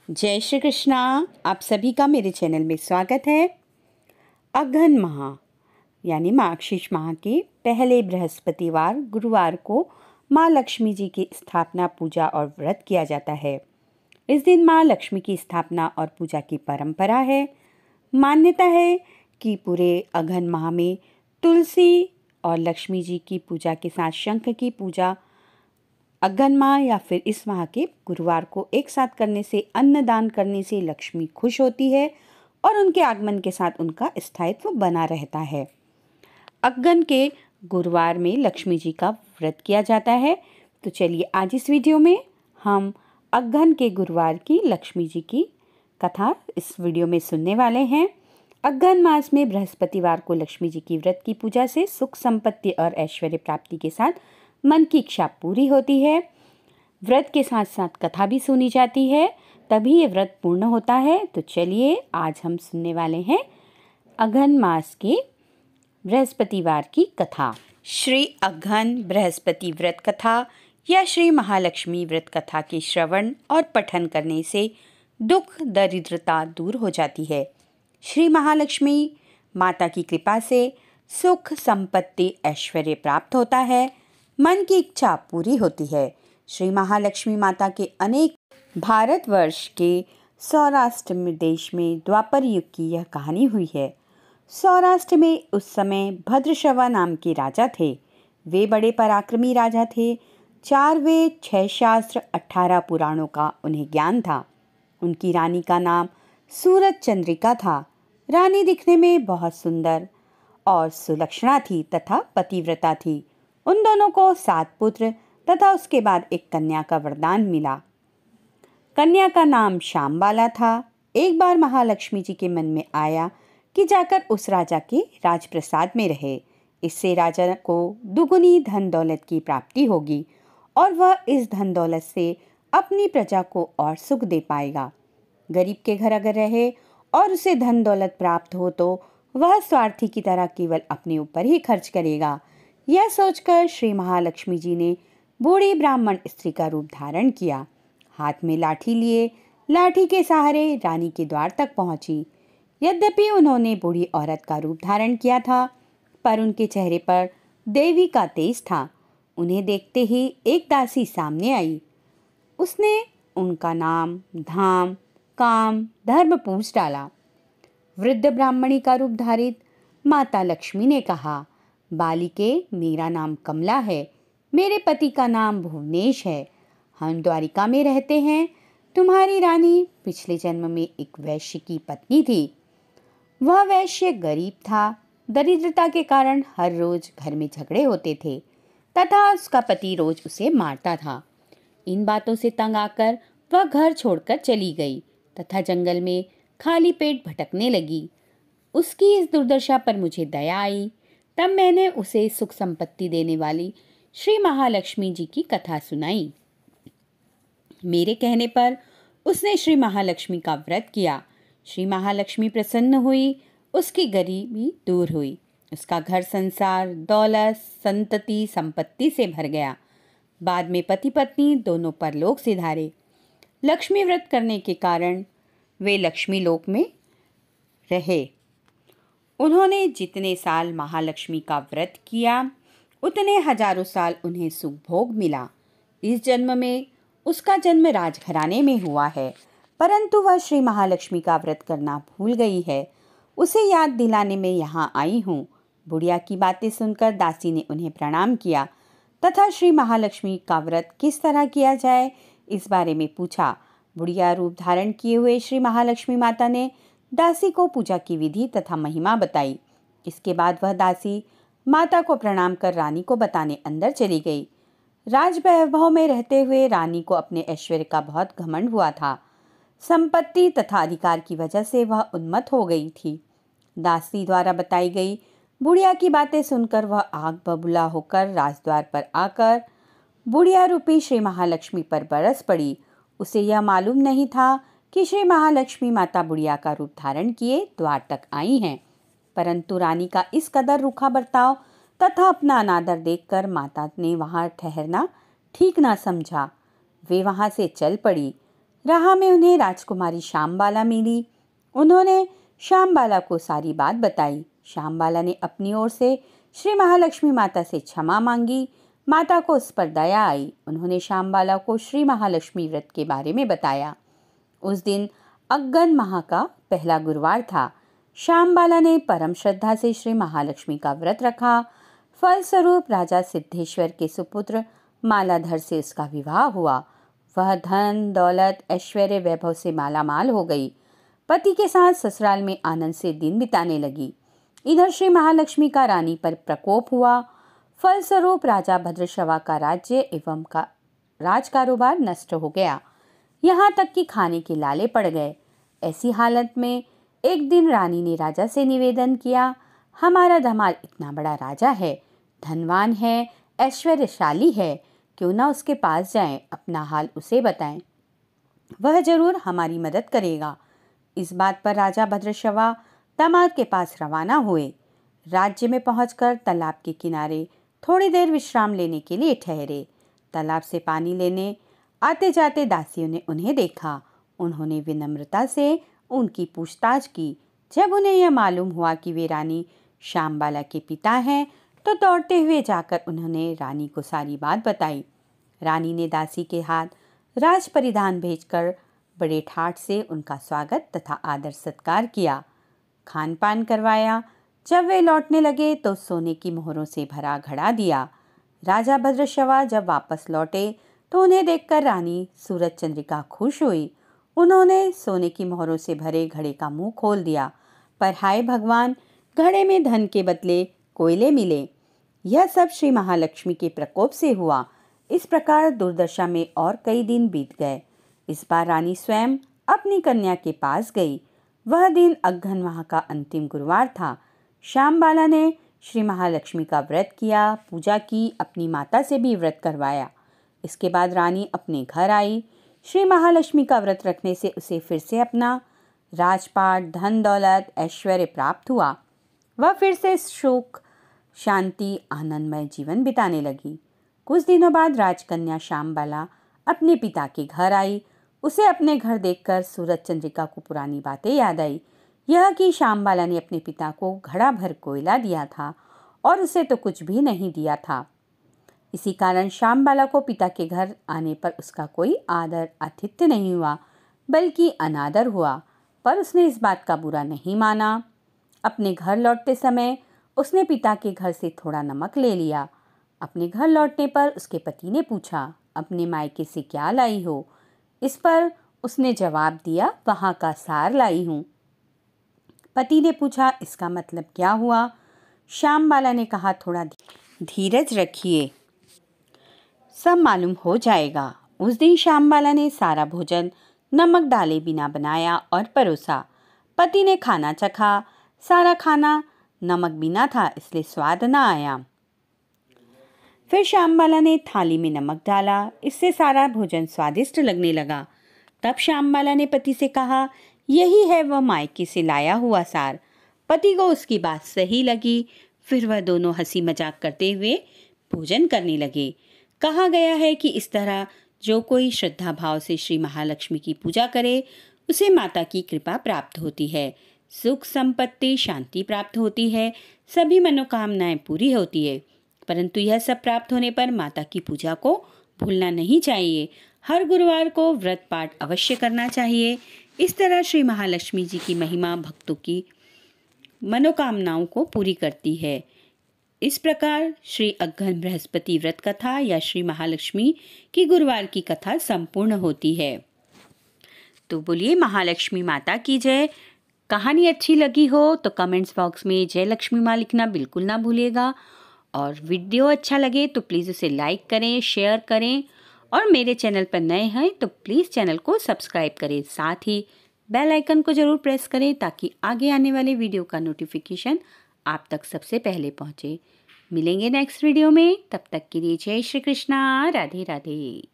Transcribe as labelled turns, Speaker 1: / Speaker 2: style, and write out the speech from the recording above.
Speaker 1: जय श्री कृष्णा। आप सभी का मेरे चैनल में स्वागत है। अघन माह यानी मार्गशीर्ष माह के पहले बृहस्पतिवार गुरुवार को माँ लक्ष्मी जी की स्थापना, पूजा और व्रत किया जाता है। इस दिन माँ लक्ष्मी की स्थापना और पूजा की परंपरा है। मान्यता है कि पूरे अघन माह में तुलसी और लक्ष्मी जी की पूजा के साथ शंख की पूजा अघन माह या फिर इस माह के गुरुवार को एक साथ करने से, अन्नदान करने से लक्ष्मी खुश होती है और उनके आगमन के साथ उनका स्थायित्व बना रहता है। अघन के गुरुवार में लक्ष्मी जी का व्रत किया जाता है। तो चलिए आज इस वीडियो में हम अघन के गुरुवार की लक्ष्मी जी की कथा इस वीडियो में सुनने वाले हैं। अघन मास में बृहस्पतिवार को लक्ष्मी जी की व्रत की पूजा से सुख, संपत्ति और ऐश्वर्य प्राप्ति के साथ मन की इच्छा पूरी होती है। व्रत के साथ साथ कथा भी सुनी जाती है, तभी ये व्रत पूर्ण होता है। तो चलिए आज हम सुनने वाले हैं अघन मास के बृहस्पतिवार की कथा। श्री अघन बृहस्पति व्रत कथा या श्री महालक्ष्मी व्रत कथा के श्रवण और पठन करने से दुख, दरिद्रता दूर हो जाती है। श्री महालक्ष्मी माता की कृपा से सुख, संपत्ति, ऐश्वर्य प्राप्त होता है, मन की इच्छा पूरी होती है। श्री महालक्ष्मी माता के अनेक भारतवर्ष के सौराष्ट्र देश में द्वापर युग की यह कहानी हुई है। सौराष्ट्र में उस समय भद्रश्रवा नाम के राजा थे। वे बड़े पराक्रमी राजा थे। 4 वेद, 6 शास्त्र, 18 पुराणों का उन्हें ज्ञान था। उनकी रानी का नाम सूरज चंद्रिका था। रानी दिखने में बहुत सुंदर और सुलक्षणा थी तथा पतिव्रता थी। उन दोनों को 7 पुत्र तथा उसके बाद एक कन्या का वरदान मिला। कन्या का नाम श्यामबाला था। एक बार महालक्ष्मी जी के मन में आया कि जाकर उस राजा के राजप्रसाद में रहे। इससे राजा को दुगुनी धन दौलत की प्राप्ति होगी और वह इस धन दौलत से अपनी प्रजा को और सुख दे पाएगा। गरीब के घर अगर रहे और उसे धन दौलत प्राप्त हो तो वह स्वार्थी की तरह केवल अपने ऊपर ही खर्च करेगा। यह सोचकर श्री महालक्ष्मी जी ने बूढ़ी ब्राह्मण स्त्री का रूप धारण किया। हाथ में लाठी लिए लाठी के सहारे रानी के द्वार तक पहुंची। यद्यपि उन्होंने बूढ़ी औरत का रूप धारण किया था, पर उनके चेहरे पर देवी का तेज था। उन्हें देखते ही एक दासी सामने आई। उसने उनका नाम, धाम, काम, धर्म पूछ डाला। वृद्ध ब्राह्मणी का रूप धारित माता लक्ष्मी ने कहा, बालिके, मेरा नाम कमला है। मेरे पति का नाम भुवनेश है। हम द्वारिका में रहते हैं। तुम्हारी रानी पिछले जन्म में एक वैश्य की पत्नी थी। वह वैश्य गरीब था। दरिद्रता के कारण हर रोज घर में झगड़े होते थे तथा उसका पति रोज उसे मारता था। इन बातों से तंग आकर वह घर छोड़कर चली गई तथा जंगल में खाली पेट भटकने लगी। उसकी इस दुर्दशा पर मुझे दया आई। तब मैंने उसे सुख संपत्ति देने वाली श्री महालक्ष्मी जी की कथा सुनाई। मेरे कहने पर उसने श्री महालक्ष्मी का व्रत किया। श्री महालक्ष्मी प्रसन्न हुई। उसकी गरीबी दूर हुई। उसका घर संसार, दौलत, संतति, संपत्ति से भर गया। बाद में पति पत्नी दोनों परलोक सिधारे। लक्ष्मी व्रत करने के कारण वे लक्ष्मी लोक में रहे। उन्होंने जितने साल महालक्ष्मी का व्रत किया उतने हजारों साल उन्हें सुख भोग मिला। इस जन्म में उसका जन्म राजघराने में हुआ है, परंतु वह श्री महालक्ष्मी का व्रत करना भूल गई है। उसे याद दिलाने में यहाँ आई हूँ। बुढ़िया की बातें सुनकर दासी ने उन्हें प्रणाम किया तथा श्री महालक्ष्मी का व्रत किस तरह किया जाए इस बारे में पूछा। बुढ़िया रूप धारण किए हुए श्री महालक्ष्मी माता ने दासी को पूजा की विधि तथा महिमा बताई। इसके बाद वह दासी माता को प्रणाम कर रानी को बताने अंदर चली गई। राजवैभव में रहते हुए रानी को अपने ऐश्वर्य का बहुत घमंड हुआ था। संपत्ति तथा अधिकार की वजह से वह उन्मत्त हो गई थी। दासी द्वारा बताई गई बुढ़िया की बातें सुनकर वह आग बबूला होकर राजद्वार पर आकर बुढ़िया रूपी श्री महालक्ष्मी पर बरस पड़ी। उसे यह मालूम नहीं था कि श्री महालक्ष्मी माता बुढ़िया का रूप धारण किए द्वार तक आई हैं, परंतु रानी का इस कदर रूखा बर्ताव तथा अपना अनादर देखकर माता ने वहां ठहरना ठीक ना समझा। वे वहां से चल पड़ी। राह में उन्हें राजकुमारी श्यामबाला मिली। उन्होंने श्यामबाला को सारी बात बताई। श्यामबाला ने अपनी ओर से श्री महालक्ष्मी माता से क्षमा मांगी। माता को उस पर दया आई। उन्होंने श्यामबाला को श्री महालक्ष्मी व्रत के बारे में बताया। उस दिन अग्गन माह का पहला गुरुवार था। श्यामबाला ने परम श्रद्धा से श्री महालक्ष्मी का व्रत रखा। फलस्वरूप राजा सिद्धेश्वर के सुपुत्र मालाधर से उसका विवाह हुआ। वह धन दौलत ऐश्वर्य वैभव से मालामाल हो गई। पति के साथ ससुराल में आनंद से दिन बिताने लगी। इधर श्री महालक्ष्मी का रानी पर प्रकोप हुआ। फलस्वरूप राजा भद्रश्रवा का राज्य एवं का राज कारोबार नष्ट हो गया। यहाँ तक कि खाने के लाले पड़ गए। ऐसी हालत में एक दिन रानी ने राजा से निवेदन किया, हमारा दामाद इतना बड़ा राजा है, धनवान है, ऐश्वर्यशाली है, क्यों ना उसके पास जाएं, अपना हाल उसे बताएं, वह जरूर हमारी मदद करेगा। इस बात पर राजा भद्रश्रवा दामाद के पास रवाना हुए। राज्य में पहुंचकर तालाब के किनारे थोड़ी देर विश्राम लेने के लिए ठहरे। तालाब से पानी लेने आते जाते दासियों ने उन्हें देखा। उन्होंने विनम्रता से उनकी पूछताछ की। जब उन्हें यह मालूम हुआ कि वे रानी श्यामबाला के पिता हैं, तो दौड़ते हुए जाकर उन्होंने रानी को सारी बात बताई। रानी ने दासी के हाथ राज परिधान भेजकर बड़े ठाठ से उनका स्वागत तथा आदर सत्कार किया, खान पान करवाया। जब वे लौटने लगे तो सोने की मोहरों से भरा घड़ा दिया। राजा भद्रश्रवा जब वापस लौटे तो उन्हें देखकर रानी सूरज चंद्रिका खुश हुई। उन्होंने सोने की मोहरों से भरे घड़े का मुंह खोल दिया, पर हाय भगवान, घड़े में धन के बदले कोयले मिले। यह सब श्री महालक्ष्मी के प्रकोप से हुआ। इस प्रकार दुर्दशा में और कई दिन बीत गए। इस बार रानी स्वयं अपनी कन्या के पास गई। वह दिन अग्रहण माह का अंतिम गुरुवार था। श्यामबाला ने श्री महालक्ष्मी का व्रत किया, पूजा की, अपनी माता से भी व्रत करवाया। इसके बाद रानी अपने घर आई। श्री महालक्ष्मी का व्रत रखने से उसे फिर से अपना राजपाट, धन दौलत, ऐश्वर्य प्राप्त हुआ। वह फिर से सुख, शांति, आनंदमय जीवन बिताने लगी। कुछ दिनों बाद राजकन्या श्यामबाला अपने पिता के घर आई। उसे अपने घर देखकर सूरज चंद्रिका को पुरानी बातें याद आई। यह कि श्यामबाला ने अपने पिता को घड़ा भर कोयला दिया था और उसे तो कुछ भी नहीं दिया था। इसी कारण श्यामबाला को पिता के घर आने पर उसका कोई आदर आतिथ्य नहीं हुआ, बल्कि अनादर हुआ। पर उसने इस बात का बुरा नहीं माना। अपने घर लौटते समय उसने पिता के घर से थोड़ा नमक ले लिया। अपने घर लौटने पर उसके पति ने पूछा, अपने मायके से क्या लाई हो? इस पर उसने जवाब दिया, वहाँ का सार लाई हूँ। पति ने पूछा, इसका मतलब क्या हुआ? श्यामबाला ने कहा, थोड़ा धीरज रखिए, सब मालूम हो जाएगा। उस दिन श्यामबाला ने सारा भोजन नमक डाले बिना बनाया और परोसा। पति ने खाना चखा। सारा खाना नमक बिना था, इसलिए स्वाद न आया। फिर श्यामबाला ने थाली में नमक डाला, इससे सारा भोजन स्वादिष्ट लगने लगा। तब श्यामबाला ने पति से कहा, यही है वह मायके से लाया हुआ सार। पति को उसकी बात सही लगी। फिर वह दोनों हंसी मजाक करते हुए भोजन करने लगे। कहा गया है कि इस तरह जो कोई श्रद्धा भाव से श्री महालक्ष्मी की पूजा करे, उसे माता की कृपा प्राप्त होती है, सुख संपत्ति शांति प्राप्त होती है, सभी मनोकामनाएं पूरी होती है। परंतु यह सब प्राप्त होने पर माता की पूजा को भूलना नहीं चाहिए। हर गुरुवार को व्रत पाठ अवश्य करना चाहिए। इस तरह श्री महालक्ष्मी जी की महिमा भक्तों की मनोकामनाओं को पूरी करती है। इस प्रकार श्री अग्रहण बृहस्पति व्रत कथा या श्री महालक्ष्मी की गुरुवार की कथा संपूर्ण होती है। तो बोलिए महालक्ष्मी माता की जय। कहानी अच्छी लगी हो तो कमेंट्स बॉक्स में जय लक्ष्मी माँ लिखना बिल्कुल ना भूलिएगा। और वीडियो अच्छा लगे तो प्लीज़ उसे लाइक करें, शेयर करें, और मेरे चैनल पर नए हैं तो प्लीज़ चैनल को सब्सक्राइब करें। साथ ही बेल आइकन को ज़रूर प्रेस करें ताकि आगे आने वाले वीडियो का नोटिफिकेशन आप तक सबसे पहले पहुँचे। मिलेंगे नेक्स्ट वीडियो में, तब तक के लिए जय श्री कृष्णा, राधे राधे।